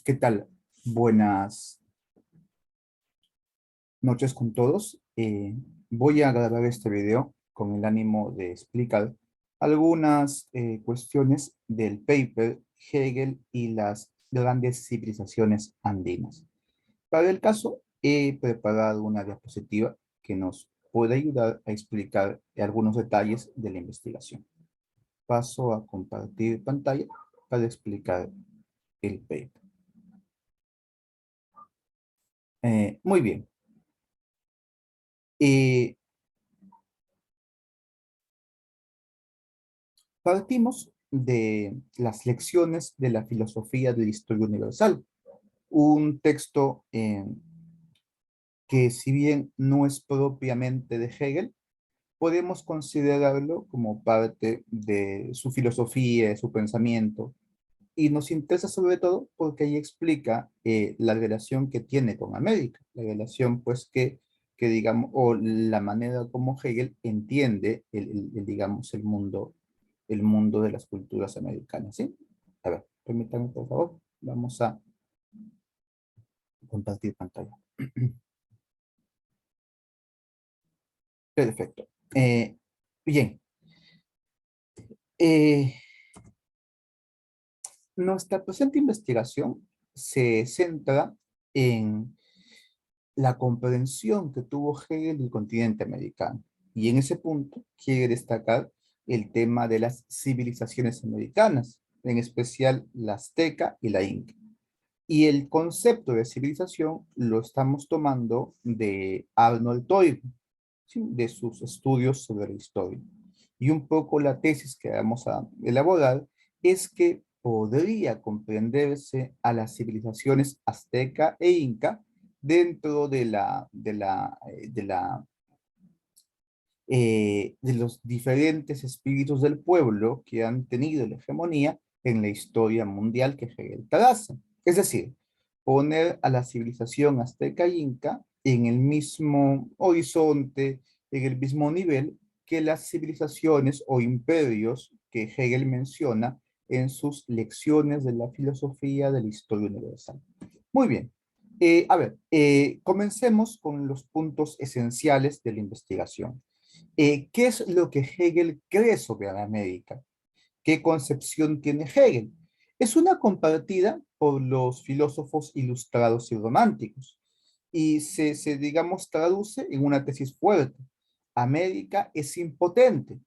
¿Qué tal? Buenas noches con todos. Voy a grabar este video con el ánimo de explicar algunas cuestiones del paper Hegel y las grandes civilizaciones andinas. Para el caso, he preparado una diapositiva que nos puede ayudar a explicar algunos detalles de la investigación. Paso a compartir pantalla para explicar el paper. Muy bien. Eh, Partimos de las lecciones de la filosofía de la historia universal, un texto que si bien no es propiamente de Hegel, podemos considerarlo como parte de su filosofía, de su pensamiento, y nos interesa sobre todo porque ahí explica la relación que tiene con América, la relación pues que digamos, o la manera como Hegel entiende digamos, el mundo de las culturas americanas, ¿sí? A ver, permítanme por favor, vamos a compartir pantalla. Perfecto. Bien, eh, nuestra presente investigación se centra en la comprensión que tuvo Hegel del continente americano. Y en ese punto quiere destacar el tema de las civilizaciones americanas, en especial la azteca y la inca. Y el concepto de civilización lo estamos tomando de Arnold Toynbee, ¿sí? De sus estudios sobre la historia. Y un poco la tesis que vamos a elaborar es que podría comprenderse a las civilizaciones azteca e inca dentro de los diferentes espíritus del pueblo que han tenido la hegemonía en la historia mundial que Hegel traza. Es decir, poner a la civilización azteca e inca en el mismo horizonte, en el mismo nivel que las civilizaciones o imperios que Hegel menciona en sus lecciones de la filosofía de la historia universal. Muy bien. Comencemos con los puntos esenciales de la investigación. ¿Qué es lo que Hegel cree sobre la América? ¿Qué concepción tiene Hegel? Es una compartida por los filósofos ilustrados y románticos y digamos, traduce en una tesis fuerte. América es impotente,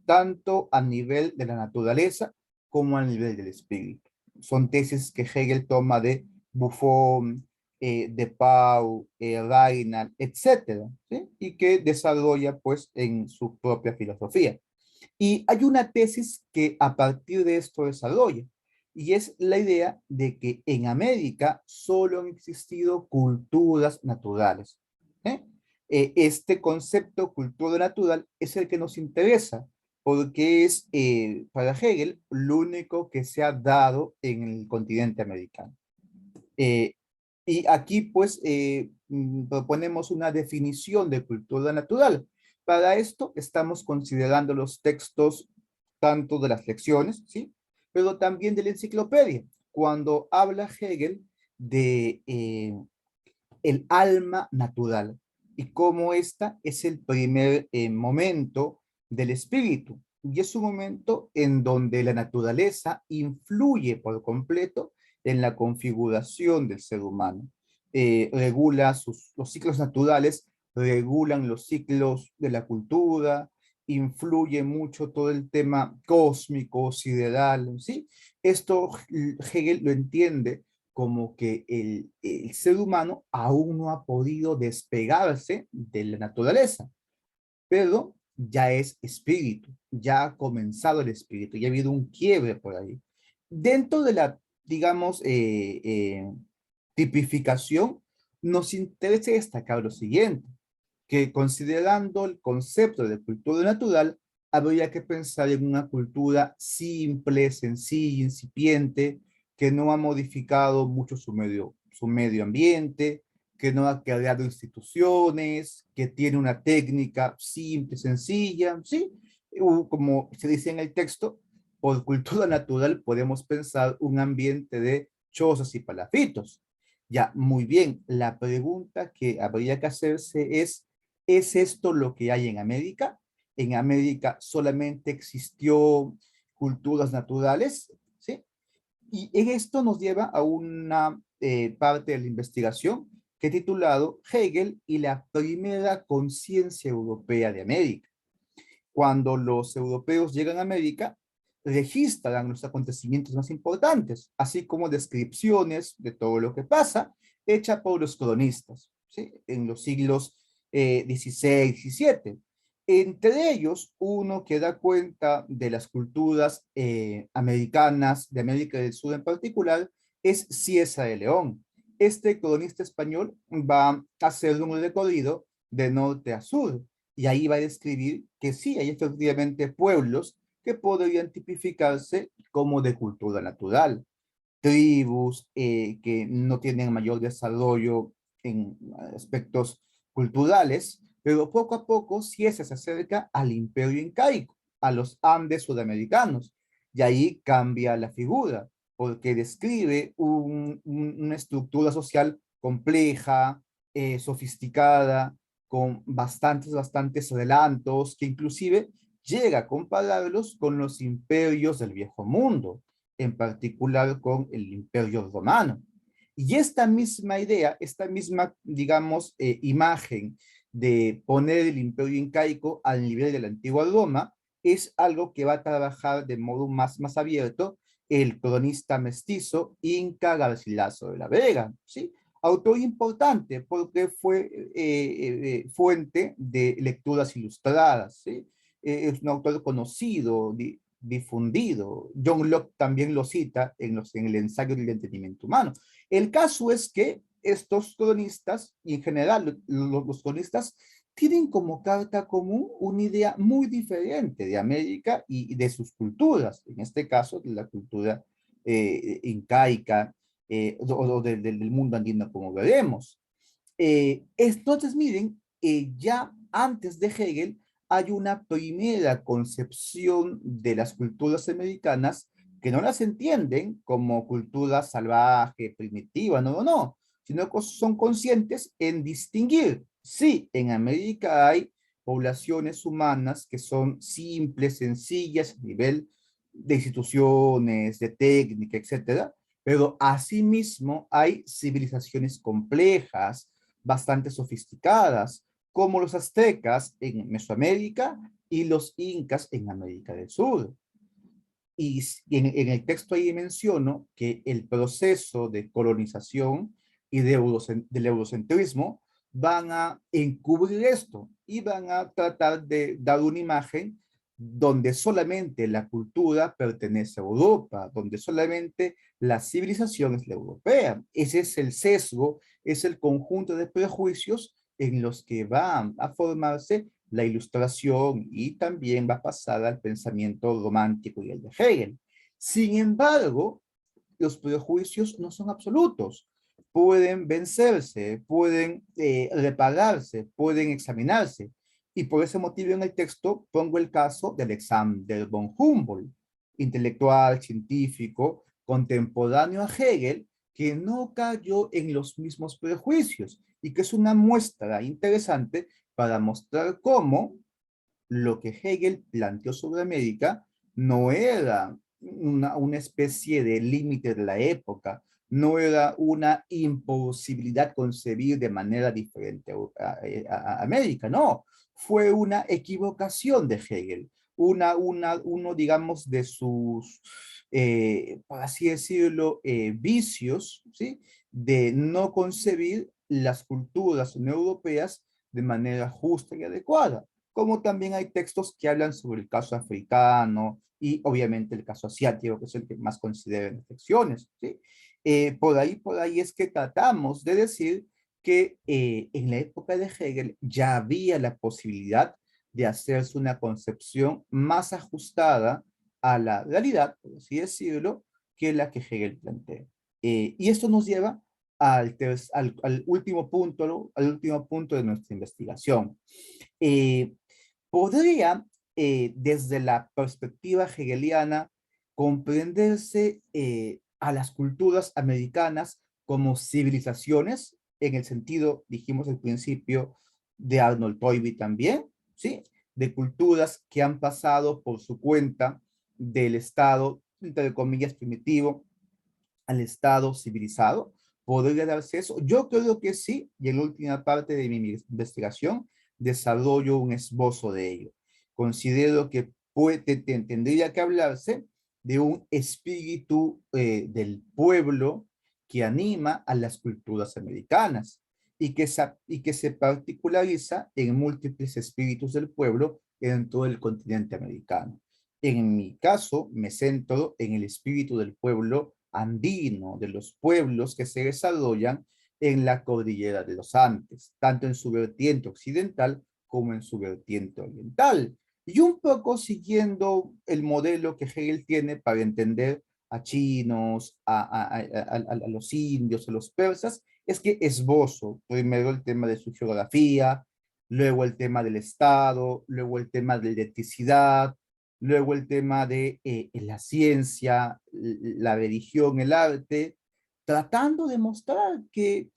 tanto a nivel de la naturaleza como a nivel del espíritu. Son tesis que Hegel toma de Buffon, de Pau, Reinhardt, etcétera, ¿sí? Y que desarrolla pues en su propia filosofía. Y hay una tesis que a partir de esto desarrolla, y es la idea de que en América solo han existido culturas naturales. ¿Eh? Este concepto cultura natural es el que nos interesa, porque es para Hegel lo único que se ha dado en el continente americano. Eh, y aquí pues proponemos una definición de cultura natural. Para esto estamos considerando los textos tanto de las lecciones, ¿sí? Pero también de la enciclopedia, cuando habla Hegel de el alma natural y cómo esta es el primer momento del espíritu. Y es un momento en donde la naturaleza influye por completo en la configuración del ser humano. Regula los ciclos naturales, regulan los ciclos de la cultura, influye mucho todo el tema cósmico, sideral, ¿sí? Esto Hegel lo entiende como que el ser humano aún no ha podido despegarse de la naturaleza, pero ya es espíritu, ya ha comenzado el espíritu, ya ha habido un quiebre por ahí. Dentro de la, digamos, tipificación, nos interesa destacar lo siguiente, que considerando el concepto de cultura natural, habría que pensar en una cultura simple, sencilla, incipiente, que no ha modificado mucho su medio ambiente, que no ha creado instituciones, que tiene una técnica simple, sencilla, ¿sí? Como se dice en el texto, por cultura natural podemos pensar un ambiente de chozas y palafitos. Ya, muy bien, la pregunta que habría que hacerse ¿es esto lo que hay en América? ¿En América solamente existió culturas naturales? ¿Sí? Y en esto nos lleva a una parte de la investigación que he titulado Hegel y la primera conciencia europea de América. Cuando los europeos llegan a América, registran los acontecimientos más importantes, así como descripciones de todo lo que pasa, hecha por los cronistas, ¿sí? En los siglos XVI, XVII. Entre ellos, uno que da cuenta de las culturas americanas, de América del Sur en particular, es Cieza de León. Este cronista español va a hacer un recorrido de norte a sur, y ahí va a describir que sí, hay efectivamente pueblos que podrían tipificarse como de cultura natural, tribus que no tienen mayor desarrollo en aspectos culturales, pero poco a poco sí se acerca al imperio incaico, a los Andes sudamericanos, y ahí cambia la figura, porque describe una estructura social compleja, sofisticada, con bastantes adelantos, que inclusive llega a compararlos con los imperios del viejo mundo, en particular con el Imperio Romano. Y esta misma idea, esta misma, digamos, imagen de poner el Imperio Incaico al nivel de la antigua Roma, es algo que va a trabajar de modo más abierto el cronista mestizo Inca Garcilaso de la Vega, ¿sí? Autor importante porque fue fuente de lecturas ilustradas, ¿sí? Es un autor conocido, difundido. John Locke también lo cita en el ensayo del entendimiento humano. El caso es que estos cronistas, y en general los cronistas, tienen como carta común una idea muy diferente de América y de sus culturas, en este caso de la cultura incaica o del mundo andino, como veremos. Entonces, miren, ya antes de Hegel hay una primera concepción de las culturas americanas que no las entienden como cultura salvaje, primitiva, no, sino que son conscientes en distinguir. Sí, en América hay poblaciones humanas que son simples, sencillas a nivel de instituciones, de técnica, etcétera, pero asimismo hay civilizaciones complejas, bastante sofisticadas, como los aztecas en Mesoamérica y los incas en América del Sur. Y en el texto ahí menciono que el proceso de colonización y del eurocentrismo van a encubrir esto y van a tratar de dar una imagen donde solamente la cultura pertenece a Europa, donde solamente la civilización es la europea. Ese es el sesgo, es el conjunto de prejuicios en los que va a formarse la ilustración y también va a pasar al pensamiento romántico y el de Hegel. Sin embargo, los prejuicios no son absolutos. Pueden vencerse, pueden repararse, pueden examinarse. Y por ese motivo en el texto pongo el caso de Alexander von Humboldt, intelectual, científico, contemporáneo a Hegel, que no cayó en los mismos prejuicios y que es una muestra interesante para mostrar cómo lo que Hegel planteó sobre América no era una especie de límite de la época, no era una imposibilidad concebir de manera diferente a América, no, fue una equivocación de Hegel, uno, digamos, de sus, por así decirlo, vicios, ¿sí? De no concebir las culturas no europeas de manera justa y adecuada, como también hay textos que hablan sobre el caso africano y obviamente el caso asiático, que es el que más considera en secciones, ¿sí? Por ahí es que tratamos de decir que en la época de Hegel ya había la posibilidad de hacerse una concepción más ajustada a la realidad, por así decirlo, que la que Hegel plantea. Y esto nos lleva al último punto, ¿no? Al último punto de nuestra investigación. Eh, podría, desde la perspectiva hegeliana, comprenderse a las culturas americanas como civilizaciones, en el sentido, dijimos al principio, de Arnold Toynbee también, ¿sí? De culturas que han pasado por su cuenta del estado, entre comillas, primitivo, al estado civilizado. ¿Podría darse eso? Yo creo que sí, y en la última parte de mi investigación desarrollo un esbozo de ello. Considero que tendría que hablarse de un espíritu del pueblo que anima a las culturas americanas y que se particulariza en múltiples espíritus del pueblo en todo el continente americano. En mi caso, me centro en el espíritu del pueblo andino, de los pueblos que se desarrollan en la cordillera de los Andes, tanto en su vertiente occidental como en su vertiente oriental. Y un poco siguiendo el modelo que Hegel tiene para entender a chinos, a los indios, a los persas, es que esbozo primero el tema de su geografía, luego el tema del Estado, luego el tema de la etnicidad, luego el tema de la ciencia, la religión, el arte, tratando de mostrar que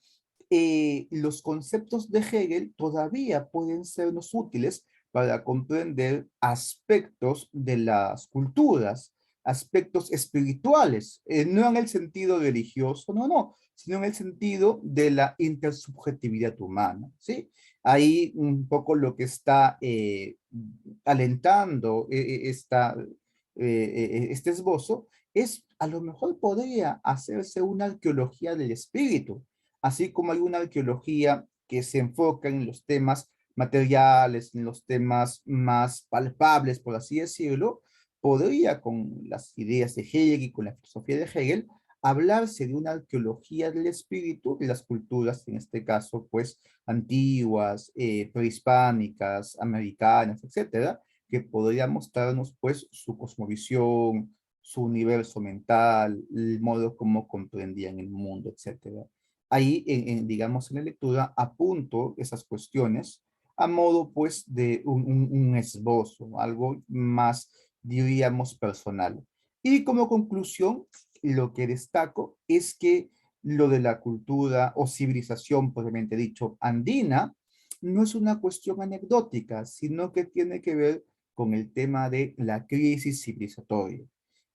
los conceptos de Hegel todavía pueden sernos útiles para comprender aspectos de las culturas, aspectos espirituales, no en el sentido religioso, no, sino en el sentido de la intersubjetividad humana, ¿sí? Ahí un poco lo que está alentando este esbozo es, a lo mejor podría hacerse una arqueología del espíritu, así como hay una arqueología que se enfoca en los temas materiales, en los temas más palpables, por así decirlo, podría con las ideas de Hegel y con la filosofía de Hegel hablarse de una arqueología del espíritu de las culturas, en este caso, pues, antiguas, prehispánicas, americanas, etcétera, que podría mostrarnos, pues, su cosmovisión, su universo mental, el modo como comprendían el mundo, etcétera. Ahí, digamos, en la lectura, apunto esas cuestiones a modo, pues, de un esbozo, algo más, diríamos, personal. Y como conclusión, lo que destaco es que lo de la cultura o civilización, propiamente dicho, andina, no es una cuestión anecdótica, sino que tiene que ver con el tema de la crisis civilizatoria.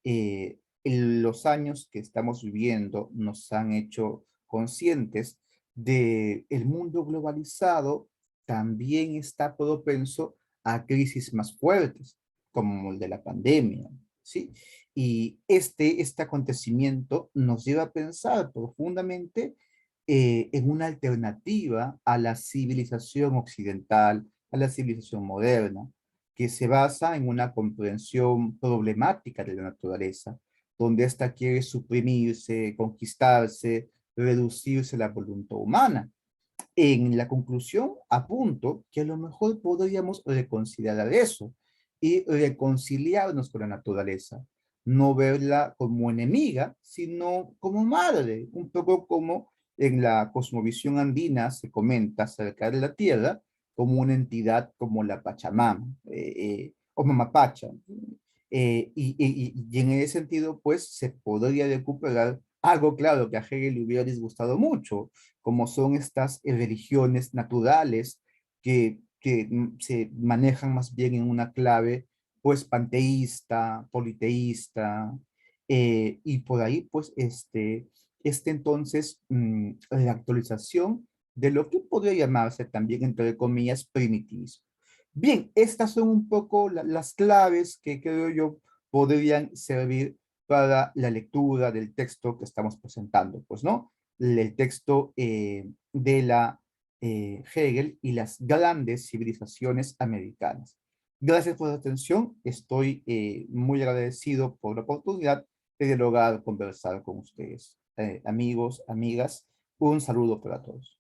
En los años que estamos viviendo nos han hecho conscientes de el mundo globalizado también está propenso a crisis más fuertes, como el de la pandemia, ¿sí? Y este acontecimiento nos lleva a pensar profundamente en una alternativa a la civilización occidental, a la civilización moderna, que se basa en una comprensión problemática de la naturaleza, donde ésta quiere suprimirse, conquistarse, reducirse a la voluntad humana. En la conclusión, apunto que a lo mejor podríamos reconsiderar eso y reconciliarnos con la naturaleza, no verla como enemiga, sino como madre, un poco como en la cosmovisión andina se comenta acerca de la tierra como una entidad como la Pachamama o Mamapacha. Y en ese sentido, pues se podría recuperar algo, claro, que a Hegel le hubiera disgustado mucho, como son estas religiones naturales que se manejan más bien en una clave, pues, panteísta, politeísta, y por ahí, pues, entonces, la actualización de lo que podría llamarse también, entre comillas, primitivismo. Bien, estas son un poco las claves que creo yo podrían servir para la lectura del texto que estamos presentando, pues, ¿no? El texto de la Hegel y las grandes civilizaciones americanas. Gracias por la atención. Estoy muy agradecido por la oportunidad de dialogar, conversar con ustedes. Amigos, amigas, un saludo para todos.